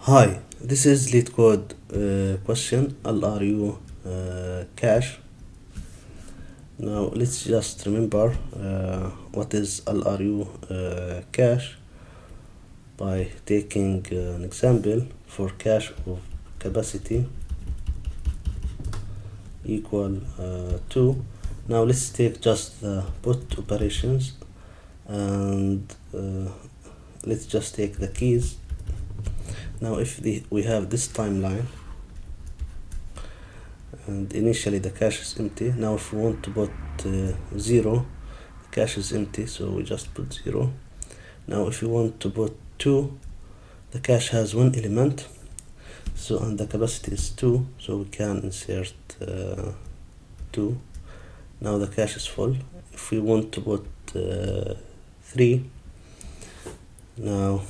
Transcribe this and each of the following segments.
Hi, this is Leetcode question LRU cache. Now let's just remember what is LRU cache by taking an example for cache of capacity equal 2. Now let's take just the put operations and let's just take the keys. Now if we have this timeline and initially the cache is empty. Now if we want to put 0, the cache is empty, so we just put 0. Now if we want to put 2, the cache has one element, so and the capacity is 2, so we can insert 2. Now the cache is full. If we want to put 3, now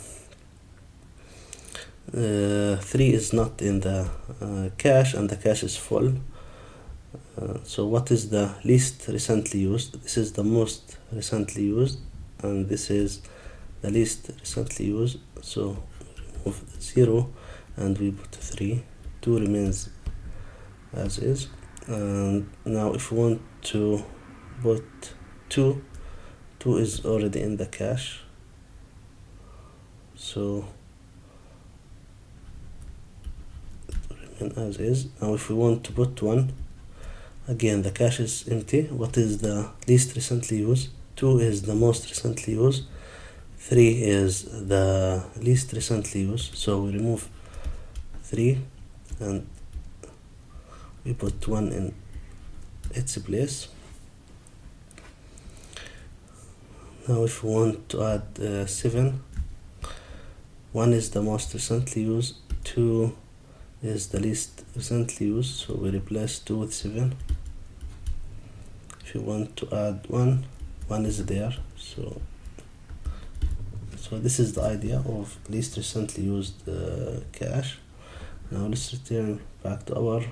3 is not in the cache and the cache is full. So what is the least recently used? This is the most recently used and this is the least recently used, so remove 0 and we put 3. 2 remains as is. And now if we want to put 2 is already in the cache, so as is. Now if we want to put 1, again the cache is empty. What is the least recently used? 2 is the most recently used, 3 is the least recently used, so we remove 3 and we put 1 in its place. Now if we want to add 7, 1 is the most recently used, 2 is the least recently used, so we replace 2 with 7. If you want to add 1 is there, so this is the idea of least recently used cache. Now let's return back to our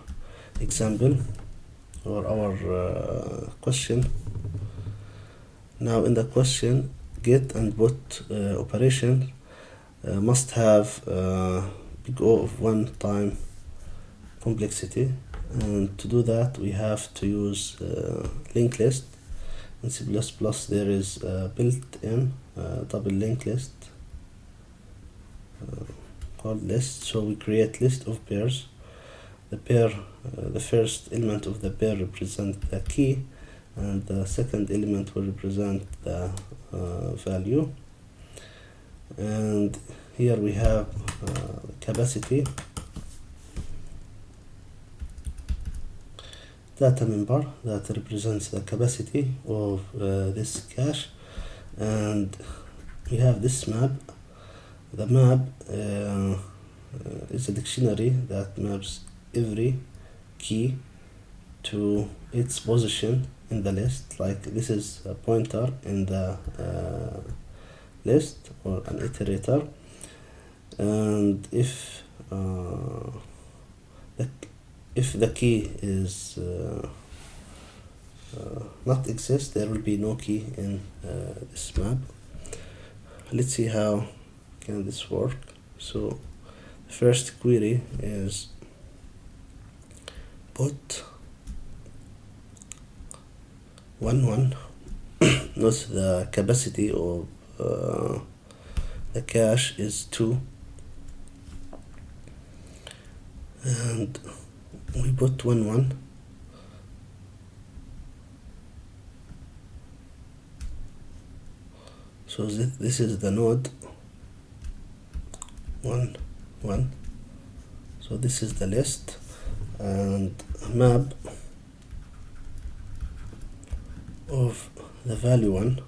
example or our question. Now in the question, get and put operation must have big O of 1 time complexity, and to do that we have to use linked list. In C++ there is built-in double linked list called list, so we create list of pairs. The pair, the first element of the pair represents the key and the second element will represent the value. And here we have capacity, data member that represents the capacity of this cache, and we have this map. The map is a dictionary that maps every key to its position in the list. Like this is a pointer in the list or an iterator, and if the key is not exist, there will be no key in this map. Let's see how can this work. So the first query is put 1 note the capacity of the cache is 2, and we put 1 so this is the node 1 so this is the list, and map of the value 1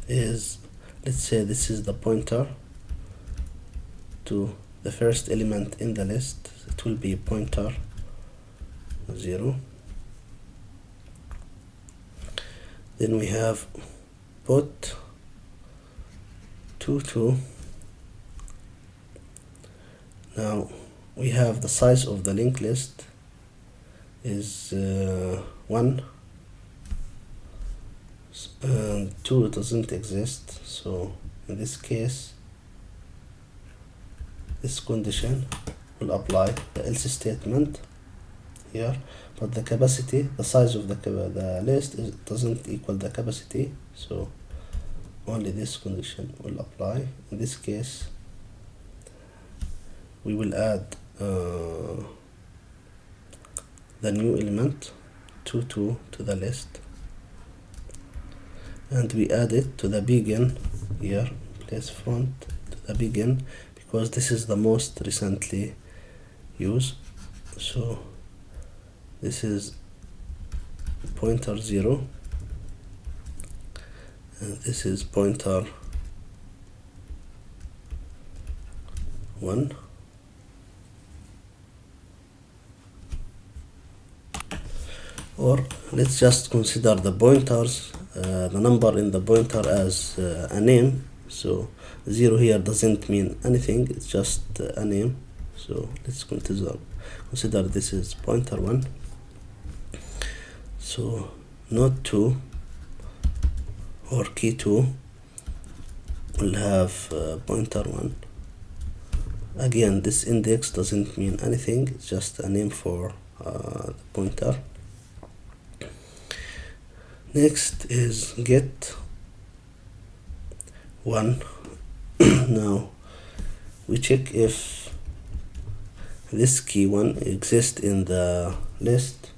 is, let's say this is the pointer to the first element in the list. It will be pointer 0. Then we have put 2. Now we have the size of the linked list is 1 and 2 doesn't exist, so in this case this condition will apply the else statement here, but the capacity, the size of the list doesn't equal the capacity, so only this condition will apply. In this case, we will add the new element 2 to the list, and we add it to the begin here, place front to the begin, because this is the most recently used. So this is pointer 0 and this is pointer 1. Or let's just consider the pointers, the number in the pointer as a name. So 0 here doesn't mean anything, it's just a name. So let's consider this is pointer 1. So node 2 or key 2 will have pointer 1. Again, this index doesn't mean anything, it's just a name for the pointer. Next is get 1. Now we check if this key 1 exists in the list.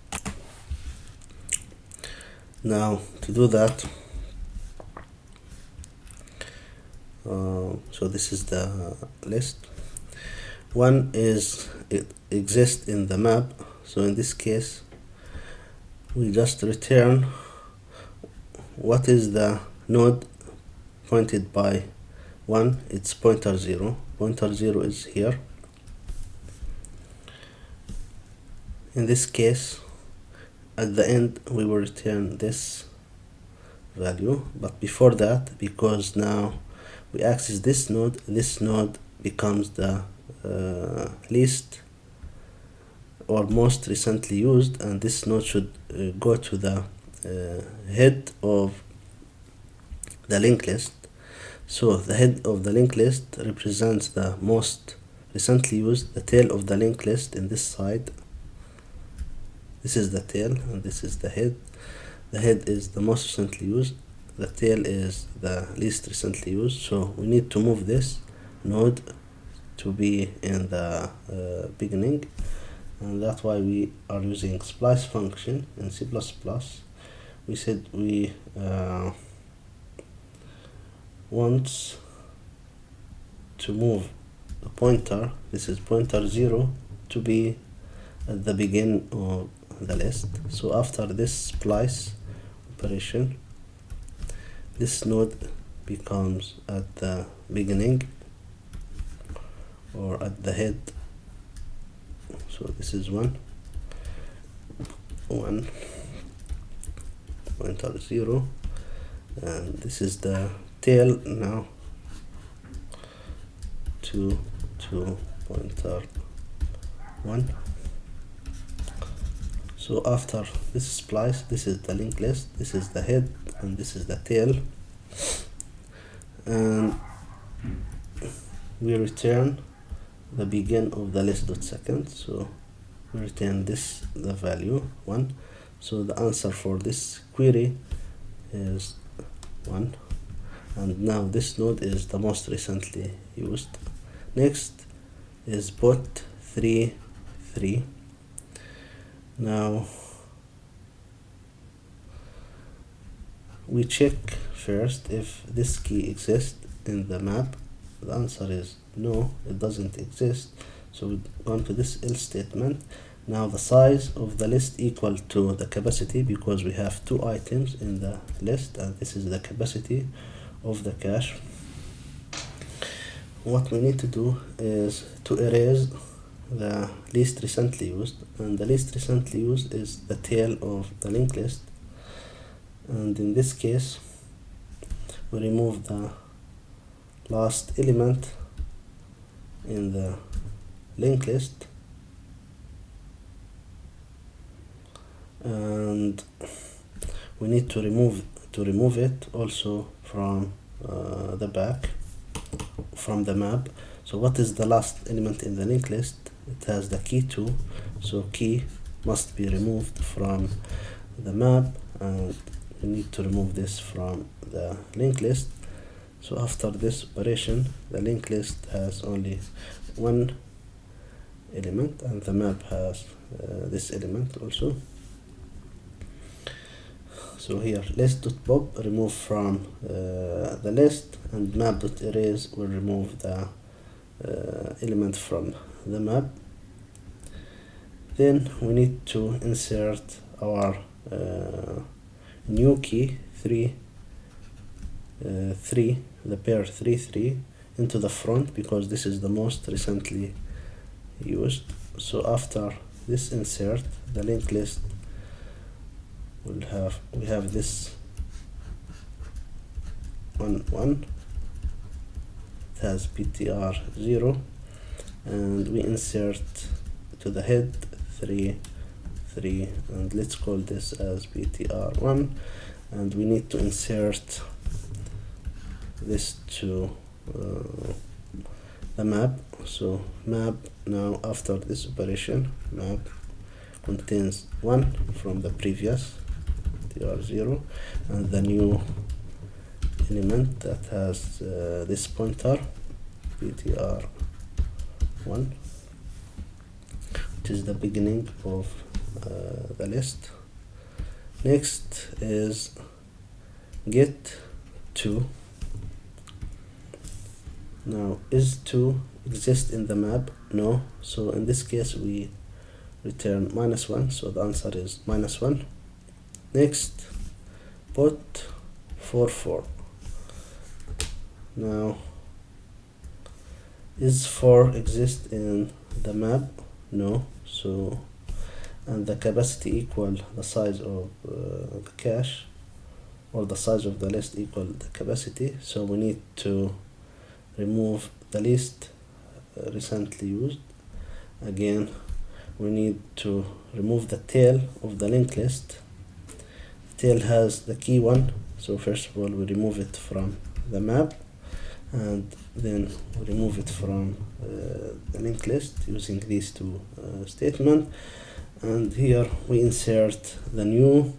Now to do that, so this is the list. 1 exists in the map, so in this case we just return what is the node pointed by 1. It's pointer 0. Pointer 0 is here. In this case, at the end we will return this value, but before that, because now we access this node becomes the least or most recently used, and this node should go to the head of the linked list. So the head of the linked list represents the most recently used. The tail of the linked list in this side, this is the tail and this is the head. The head is the most recently used, the tail is the least recently used. So we need to move this node to be in the beginning, and that's why we are using splice function in C++. We said we want to move the pointer, this is pointer 0, to be at the beginning of the list. So after this splice operation, this node becomes at the beginning or at the head. So this is 1 pointer 0, and this is the tail now to pointer 1. So after this splice, this is the linked list, this is the head, and this is the tail, and we return the begin of the list dot second. So we return this, the value 1. So the answer for this query is 1, and now this node is the most recently used. Next is put 3. Now we check first if this key exists in the map. The answer is no, it doesn't exist. So we go on to this else statement. Now the size of the list equal to the capacity, because we have 2 items in the list, and this is the capacity of the cache. What we need to do is to erase the least recently used, and the least recently used is the tail of the linked list, and in this case we remove the last element in the linked list, and we need to remove it also from the back, from the map. So what is the last element in the linked list? It has the key 2, so key must be removed from the map, and we need to remove this from the linked list. So after this operation, the linked list has only one element, and the map has this element also. So here list.pop remove from the list, and map.erase will remove the element from the map. Then we need to insert our new key 3, the pair 3 into the front, because this is the most recently used. So after this insert, the linked list we have this 1 it has ptr 0, and we insert to the head 3, and let's call this as ptr 1, and we need to insert this to the map. So map, now after this operation, map contains 1 from the previous tr0, and the new element that has this pointer ptr1, which is the beginning of the list. Next is get 2. Now, is 2 exist in the map? No. So in this case we return -1, so the answer is -1. Next, put 4. Now, is 4 exist in the map? No. So, and the capacity equal the size of the cache, or the size of the list equal the capacity. So we need to remove the least recently used. Again, we need to remove the tail of the linked list. Tail has the key 1, so first of all we remove it from the map, and then we remove it from the linked list using these two statements. And here we insert the new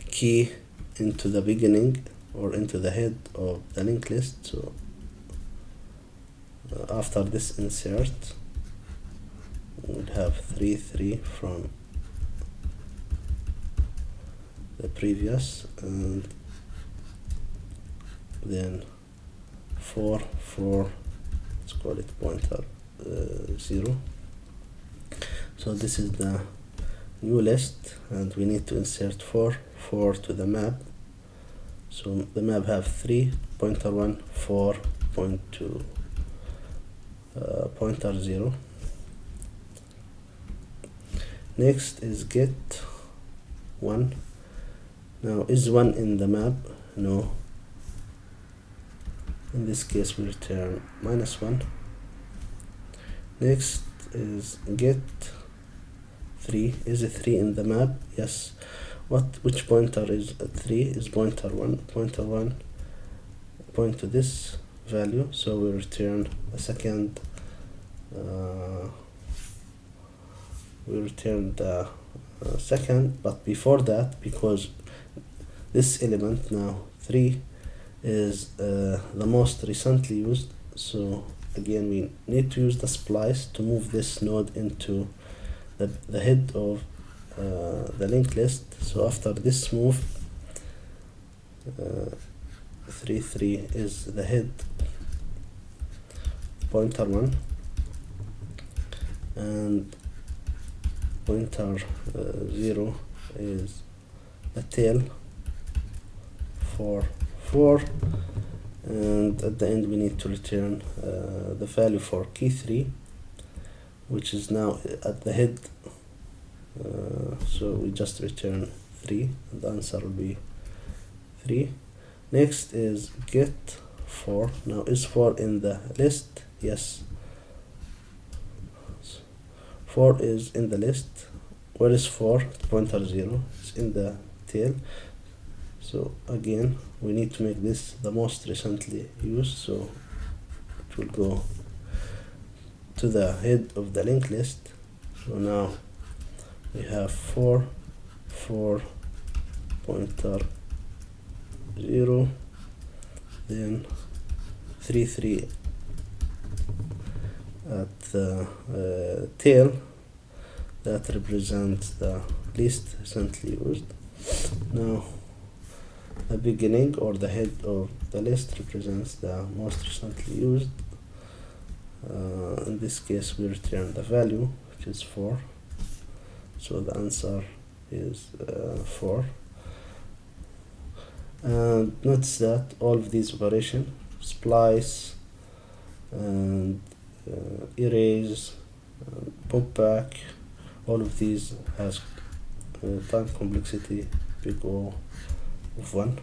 key into the beginning, or into the head of the linked list. So after this insert, we'll have 3 from the previous, and then 4, let's call it pointer 0. So this is the new list, and we need to insert 4 to the map. So the map have 3, pointer 1, 4, pointer 0. Next is get 1. Now, is 1 in the map? No. In this case we return -1. Next is get 3. Is it 3 in the map? Yes. Which pointer is 3? Is pointer 1. Pointer 1 point to this value, so we return a second. We return the second, but before that, because this element now 3 is the most recently used, so again we need to use the splice to move this node into the head of the linked list. So after this move, 3 is the head, pointer 1, and pointer 0 is the tail, 4, and at the end we need to return the value for key 3, which is now at the head. So we just return 3, and the answer will be 3. Next is get 4. Now, is 4 in the list? Yes. 4 is in the list. Where is 4? Pointer 0. It's in the tail. So again, we need to make this the most recently used, so it will go to the head of the linked list. So now we have 4 pointer 0, then 3 at the tail that represents the least recently used. Now the beginning or the head of the list represents the most recently used. In this case we return the value, which is 4, so the answer is 4. And notice that all of these operations, splice and erase, pop back, all of these has time complexity big O of 1.